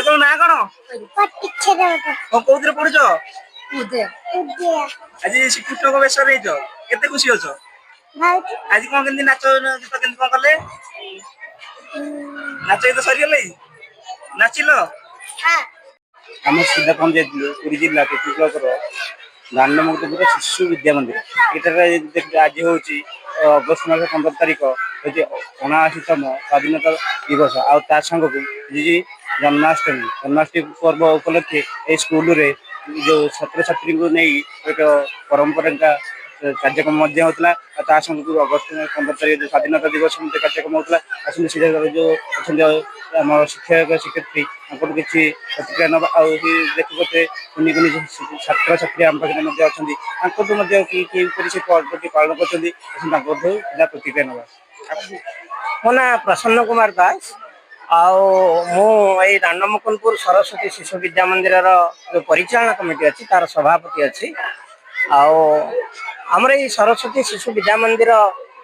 ତମ ନାଁ କଣ? କୋଉଥିରେ ପଢୁଛ? ଆଜି ଶ୍ରୀକୃଷ୍ଣଙ୍କ ବେଶରେ ହେଇଛ, କେତେ ଖୁସି ଅଛ? ଆଜି କଣ କେମିତି ନାଚ ଗୀତ କେମିତି କଣ କଲେ? ନାଚ ଗୀତ ସରିଗଲେ? ନାଚିଲ? ଆମେ ସିଧା ପହଞ୍ଚି ଯାଇଥିଲୁ ପୁରୀ ଜିଲ୍ଲା ପିପି ବ୍ଲକର ଦାଣ୍ଡମୁକୁଟପୁର ଶିଶୁ ବିଦ୍ୟା ମନ୍ଦିର। ଏଠାରେ ଆଜି ହଉଛି ଅଗଷ୍ଟ ମାସ 15 ତାରିଖ ହଉଛି 79ତମ ସ୍ୱାଧୀନତା ଦିବସ। ଆଉ ତା ସାଙ୍ଗକୁ ଜନ୍ମାଷ୍ଟମୀ ପର୍ବ ଉପଲକ୍ଷେ ଏଇ ସ୍କୁଲରେ ଯୋଉ ଛାତ୍ରଛାତ୍ରୀଙ୍କୁ ନେଇ ଏକ ପରମ୍ପରା କାର୍ଯ୍ୟକ୍ରମ ମଧ୍ୟ ହଉଥିଲା। ଆଉ ତା ସାଙ୍ଗକୁ ଅଗଷ୍ଟ 15 ତାରିଖ ଯୋଉ ସ୍ୱାଧୀନତା ଦିବସ କାର୍ଯ୍ୟକ୍ରମ ହଉଥିଲା। ଆସନ୍ତୁ ସିଧା ଯୋଉ ଅଛନ୍ତି ଆମର ଶିକ୍ଷକ ଶିକ୍ଷୟିତ୍ରୀ ତାଙ୍କଠୁ କିଛି ପ୍ରତିକ୍ରିୟା ନେବା। ଆଉ ଦେଖୁଛନ୍ତି କୁନି କୁନି ଛାତ୍ରଛାତ୍ରୀ ଆମ ପାଖରେ ମଧ୍ୟ ଅଛନ୍ତି, ତାଙ୍କଠୁ ମଧ୍ୟ କିପରି ସେ ପର୍ବଟି ପାଳନ କରୁଛନ୍ତି ତାଙ୍କଠୁ ପ୍ରତିକ୍ରିୟା ନେବା। ମୋ ନାଁ ପ୍ରସନ୍ନ କୁମାର ଦାସ। ଆଉ ମୁଁ ଏଇ ଦାଣ୍ଡମୁକୁଟପୁର ସରସ୍ୱତୀ ଶିଶୁ ବିଦ୍ୟା ମନ୍ଦିରର ଯେଉଁ ପରିଚାଳନା କମିଟି ଅଛି ତାର ସଭାପତି ଅଛି। ଆଉ ଆମର ଏଇ ସରସ୍ୱତୀ ଶିଶୁ ବିଦ୍ୟା ମନ୍ଦିର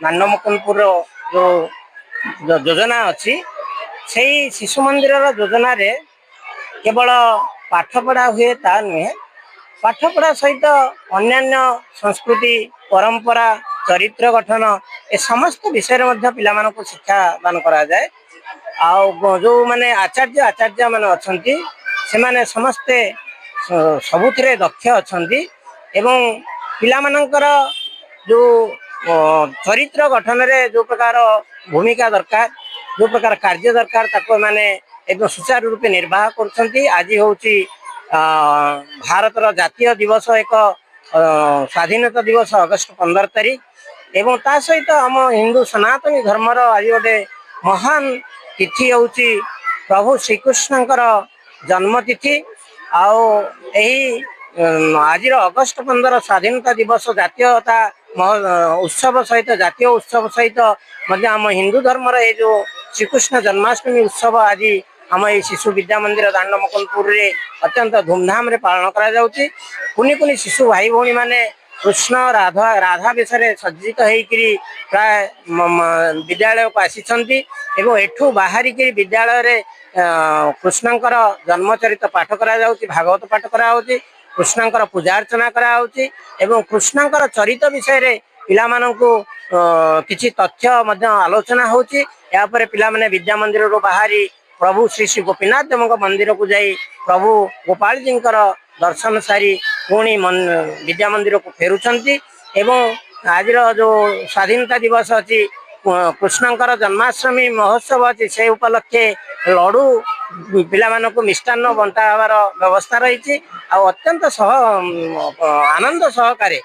ଦାଣ୍ଡମୁକୁଟପୁରର ଯେଉଁ ଯୋଜନା ଅଛି, ସେଇ ଶିଶୁ ମନ୍ଦିରର ଯୋଜନାରେ କେବଳ ପାଠପଢ଼ା ହୁଏ ତା ନୁହେଁ, ପାଠପଢ଼ା ସହିତ ଅନ୍ୟାନ୍ୟ ସଂସ୍କୃତି ପରମ୍ପରା ଚରିତ୍ର ଗଠନ ଏ ସମସ୍ତ ବିଷୟରେ ମଧ୍ୟ ପିଲାମାନଙ୍କୁ ଶିକ୍ଷା ଦାନ କରାଯାଏ। ଆଉ ଯେଉଁମାନେ ଆଚାର୍ଯ୍ୟ ମାନେ ଅଛନ୍ତି ସେମାନେ ସମସ୍ତେ ସବୁଥିରେ ଦକ୍ଷ ଅଛନ୍ତି ଏବଂ ପିଲାମାନଙ୍କର ଯେଉଁ ଚରିତ୍ର ଗଠନରେ ଯେଉଁ ପ୍ରକାର ଭୂମିକା ଦରକାର, ଯେଉଁ ପ୍ରକାର କାର୍ଯ୍ୟ ଦରକାର ତାକୁ ମାନେ एकदम सुचारू रूपे निर्वाह कर। आज हूँ भारतर जातीय दिवस एक स्वाधीनता दिवस अगस्ट 15 तारीख एवं ता सहित आम हिंदू सनातनी धर्मर आज गोटे महान तिथि हूँ प्रभु श्रीकृष्णकर जन्मतिथि। आज अगस्ट 15 स्वाधीनता दिवस जातीयता उत्सव सहित जातीय उत्सव सहित आम हिंदू धर्मर ये जो श्रीकृष्ण जन्माष्टमी उत्सव आज आम ये शिशु विद्या मंदिर दांडमुकुटपुर अत्यंत धूमधाम रे पालन करा जाउची। कुनी कुनी शिशु भाई भौणी माने कृष्ण राधा बेशरे सज्जित होइकरी प्राय विद्यालय को आसीछंती एवं एठू बाहरी के विद्यालय रे कृष्णंकर जन्मचरित पाठ करा जाउची, भागवत पाठ करा होउची, कृष्णंकर पूजा अर्चना करा होउची एवं कृष्णंकर चरित विषय रे पिला माननकु किछि तथ्य मध्य आलोचना होउची। या परे पिला माने विद्या मंदिर रो बाहरी प्रभु श्री श्री गोपीनाथ देव मंदिर को जाई प्रभु गोपाल जी दर्शन सारी पुणी विद्या मंदिर को फेरुचंती एवं आज जो स्वाधीनता दिवस अच्छी कृष्णंकर जन्माष्टमी महोत्सव अच्छी से उपलक्षे लडू पिला मानक मिष्टान्न बंटा हबार व्यवस्था रही। अत्यंत आनंद सहकारे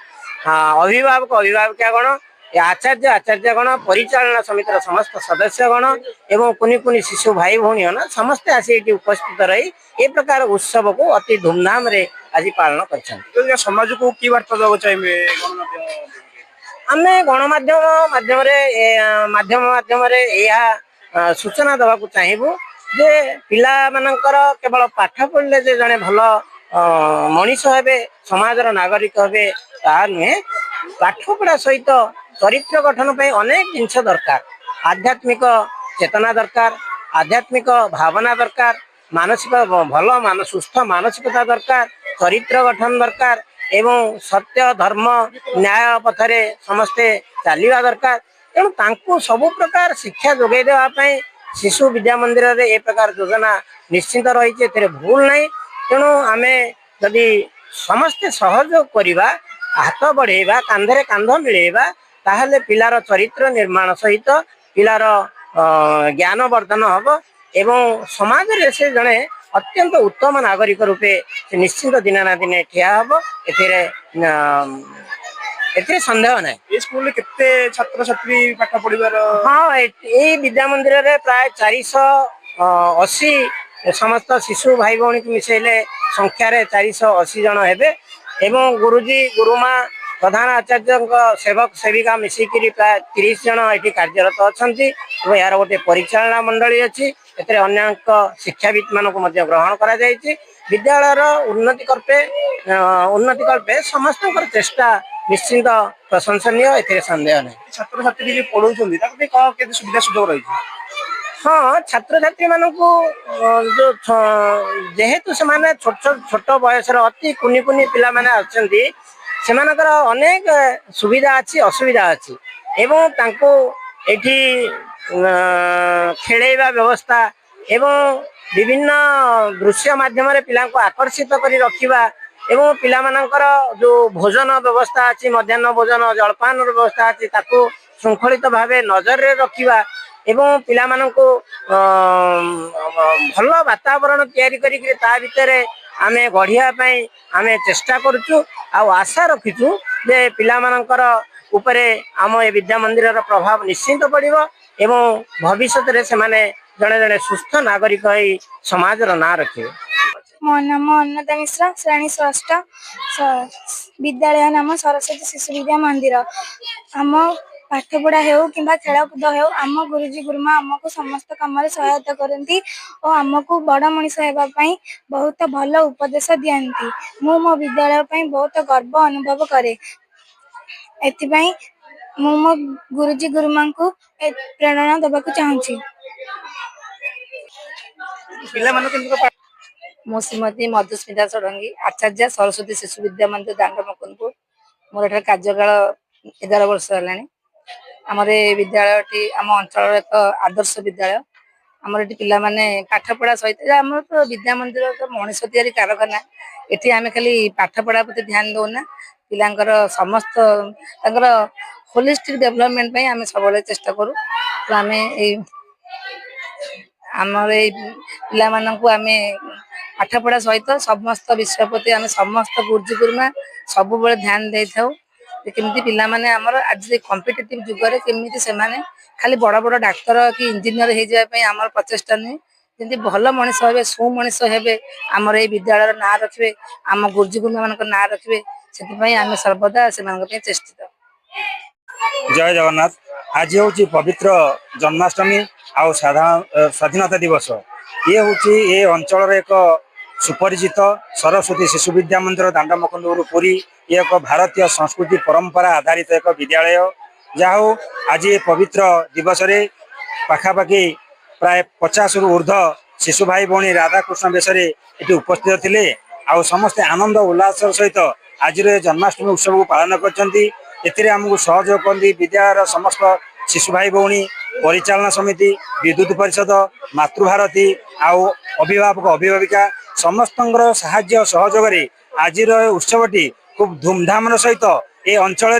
अभिभावकगण आचार्यगण परिचालना समितिर समस्त सदस्यगण एवं कुनी कुनी शिशु भाई भौणी समस्ते आसी उपस्थित रही ए प्रकार उत्सव को अति धूमधाम रे आज पालन कर। समाज को की वार्ता देवा चाहिए? आमे गणमाध्यम माध्यम सूचना देवा चाहबू जे पिला मानकर केवल पाठ पढ़ले जे जने भल मनीष हे समाजर नागरिक हे ता नुहे, पाठपढ़ा सहित चरित्र गठन पे अनेक जिनस दरकार, आध्यात्मिक चेतना दरकार, आध्यात्मिक भावना दरकार, मानसिक भल सुस्थ मानसिकता दरकार, चरित्र गठन दरकार एवं सत्य धर्म न्याय पथरे समस्ते चलवा दरकार। तेणु तांको सबु प्रकार शिक्षा जोगे देवाई शिशु विद्या मंदिर रे ए प्रकार योजना निश्चित रही भूल नहीं। तेणु आमे जदि समस्ते सहयोग करवा, हाथ बढ़ेवा, कांधे कांध मिलेवा ताहले पिलार चरित्र निर्माण सहित पिलार ज्ञान वर्धन हम एवं समाज रे से जड़े अत्यंत उत्तम नागरिक रूपे से निश्चित दिन ना दिन ठिया हम एते संदेह ना। स्कूल केते छात्र छात्री पाठ पढ़िबार? हाँ, ये विद्या मंदिर रे प्राय 480 समस्त शिशु भाई भौणी को मिसेले संख्या रे 480 जन हेबे एवं गुरुजी गुरुमा प्रधान आचार्य सेवक सेविका मिसिकी प्राय 30 जन ये कार्यरत अच्छा। यार गोटे परिचालना मंडली अच्छी, अनेक शिक्षाविद मान ग्रहण कर विद्यालय उन्नति कल्पे समस्त चेष्टा निश्चिंत प्रशंसनीय, ए संदेह नहीं। छात्र छात्री पढ़ाई सुविधा सुजोग रही हाँ छात्र छात्री मान को जो जेहेतु से माने छोट छोट बयस अति कुनि कुनि पिला माने आछंती सेमानकर अनेक सुविधा अच्छी असुविधा अच्छी एवं तांको एठी खेलैबा व्यवस्था एवं विभिन्न दृश्य माध्यम पिला को आकर्षित करी रखिबा एवं पिला मानकर जो भोजन व्यवस्था अच्छी मध्याह्न भोजन जलपान व्यवस्था अच्छी ताको श्रृंखलित भावे नजर रे रखिबा एवं पिला माननको भल वातावरण तैयारी करी ता भितरे आमे गढ़िया पई आमे चेष्टा करूछु आ आशा रखिछु जे पिला मानकर उपरे आम ए विद्या मंदिर प्रभाव निश्चिंत पड़िबो एवं भविष्य रे से माने जड़े जड़े सुस्थ नागरिक होई समाज रो ना रखिबे। मो नाम अन्नदा मिश्रा श्रेणी षष्ठ विद्यालय नाम सरस्वती शिशु विद्या मंदिर। आम पाठपढ़ा हो कि खेलकूद हो आम गुरुजी गुरुमा आमको समस्त कम सहायता करती और आमको बड़ मनीष होगापी बहुत भल उपदेश दिखती। मु मो विद्यालय बहुत गर्व अनुभव करे एथिपाई मु मो गुरुजी गुरुमा को प्रेरणा देवाक चाहूँगी। मो श्रीमती मधुस्मिता षडंगी आचार्य सरस्वती शिशु विद्या मंदिर दांड मुकुंदपुर। मोर एठार कार्यकाल 11 वर्ष है। आमर विद्यालय आम अंचल एक आदर्श विद्यालय। आमर ये पिला माने पाठपढ़ा सहित आम तो विद्या मंदिर तो मनीष तैयारी कारखाना ये आम खाली पाठपढ़ा प्रति ध्यान दौना पिलांकर समस्त होलिस्टिक डेवलपमेंट आम सब चेष्टा करूँ। तो आम आमर पिला मानू आम पाठपढ़ा सहित समस्त विषय प्रति आम समस्त गुरुजी गुरुमा सब ध्यान दे था केमती पिला माने आमर आज कॉम्पिटिटिव जुगरे केमिति से माने खाली बड़ बड़ डाक्तर कि इंजीनियर हो जाए आमर प्रचेष्टा नुहे जमी भल मनीष हे सु मनीष हे आमर ये विद्यालय ना रखिए आम गुरुजी गुरुमा मान ना रखिए से आम सर्वदा से चेष्टित। जय जगन्नाथ। आज हूँ पवित्र जन्माष्टमी आउ स्वाधीनता दिवस। ये हूँ ये अंचल एक सुपरिचित सरस्वती शिशु विद्या मंदिर दांड मुकुंदपुर पुरी। ये एक भारतीय संस्कृति परंपरा आधारित एक विद्यालय जहाँ आज ये पवित्र दिवस रे पाखापाखि प्राय 50 रु ऊर्ध्व शिशु भाई भौणी राधाकृष्ण बेश ये उपस्थित थे आउ समस्ते आनंद उल्लास सहित आज जन्माष्टमी उत्सव को पालन करमको सहयोग करती विद्यालय समस्त शिशु भाई भौणी परिचालना समिति विद्युत परिषद मातृभारती आउ अभिभावक अभिभाविका समस्त साहाय्य सहयोग आज उत्सवटी खूब धूमधाम सहित ये अंचल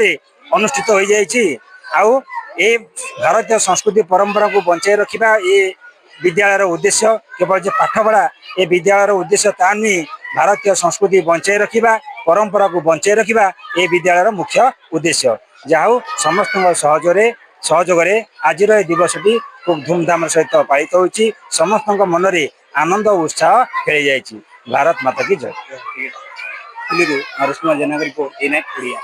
अनुष्ठित हो जाइए। आउ ये भारतीय संस्कृति परंपरा को बचाई रखा ये विद्यालय उद्देश्य केवल जो पाठपढ़ा ये विद्यालय उद्देश्य ता नुहे भारतीय संस्कृति बचाई रखा परंपरा को बचाई रखा ये विद्यालय मुख्य उद्देश्य जहाँ समस्त सहयोग आज दिवसटी खूब धूमधाम सहित पालित हो समस्त मन में आनंद उत्साह खेल जाइए। भारत माता की जय। नरसिंह जेना रिपोर्ट, ए नाइट ओडिया।